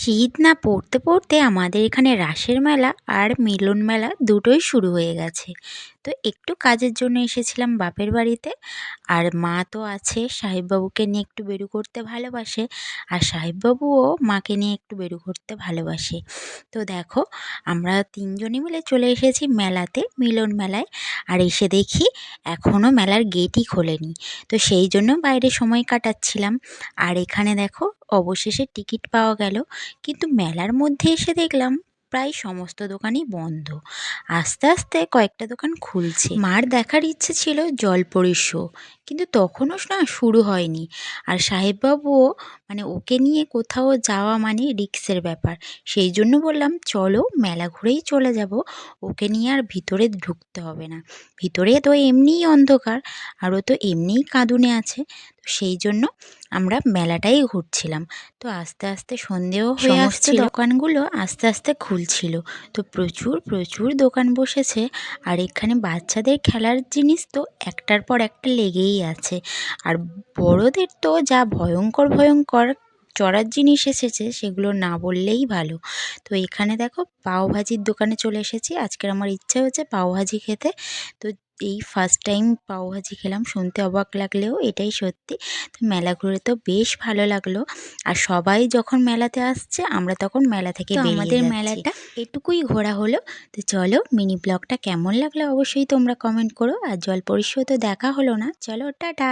শীত না পড়তে পড়তে আমাদের এখানে রাসের মেলা আর মিলন মেলা দুটোই শুরু হয়ে গেছে। তো একটু কাজের জন্য এসেছিলাম বাপের বাড়িতে। আর মা তো আছে, সাহেববাবুকে নিয়ে একটু বেরু করতে ভালোবাসে, আর সাহেববাবুও মাকে নিয়ে একটু বেরু করতে ভালোবাসে। তো দেখো, আমরা তিনজনে মিলে চলে এসেছি মেলাতে, মিলন মেলায়। আর এসে দেখি এখনও মেলার গেটই খোলেনি। তো সেই জন্য বাইরে সময় কাটাচ্ছিলাম। আর এখানে দেখো, অবশেষে টিকিট পাওয়া গেল। কিন্তু মেলার মধ্যে এসে দেখলাম প্রায় সমস্ত দোকানই বন্ধ। আস্তে আস্তে কয়েকটা দোকান খুলছে। মার দেখার ইচ্ছে ছিল জলপরীর শো, কিন্তু তখনও না শুরু হয়নি। আর সাহেববাবুও ওকে নিয়ে কোথাও যাওয়া মানে রিস্কের ব্যাপার। সেই জন্য বললাম চলো মেলা ঘুরেই চলে যাব, ওকে নিয়ে আর ভিতরে ঢুকতে হবে না। ভিতরে তো এমনিই অন্ধকার, আর ও তো এমনিই কাঁদুনে আছে। তো সেই জন্য আমরা মেলাটাই ঘুরছিলাম। তো আস্তে আস্তে সন্ধেও হয়ে আসছে, দোকানগুলো আস্তে আস্তে খুলছিল। তো প্রচুর প্রচুর দোকান বসেছে। আর এখানে বাচ্চাদের খেলার জিনিস তো একটার পর একটা লেগেই আছে। আর বড়দের তো যা ভয়ঙ্কর ভয়ঙ্কর চড়ার জিনিস এসেছে, সেগুলো না বললেই ভালো। তো এখানে দেখো, পাওভাজির দোকানে চলে এসেছি। আজকের আমার ইচ্ছা হচ্ছে পাওভাজি খেতে। তো এই ফার্স্ট টাইম পাওভাজি খেলাম, শুনতে অবাক লাগলেও এটাই সত্যি। তো মেলা ঘুরে তো বেশ ভালো লাগলো। আর সবাই যখন মেলাতে আসছে, আমরা তখন মেলা থেকে বেরিয়ে যাচ্ছি। আমাদের মেলাটা এটুকুই ঘোরা হলো। তো চলো, মিনি ব্লগটা কেমন লাগলো অবশ্যই তোমরা কমেন্ট করো। আর জলপরীর শো তো দেখা হলো না, চলো টাটা।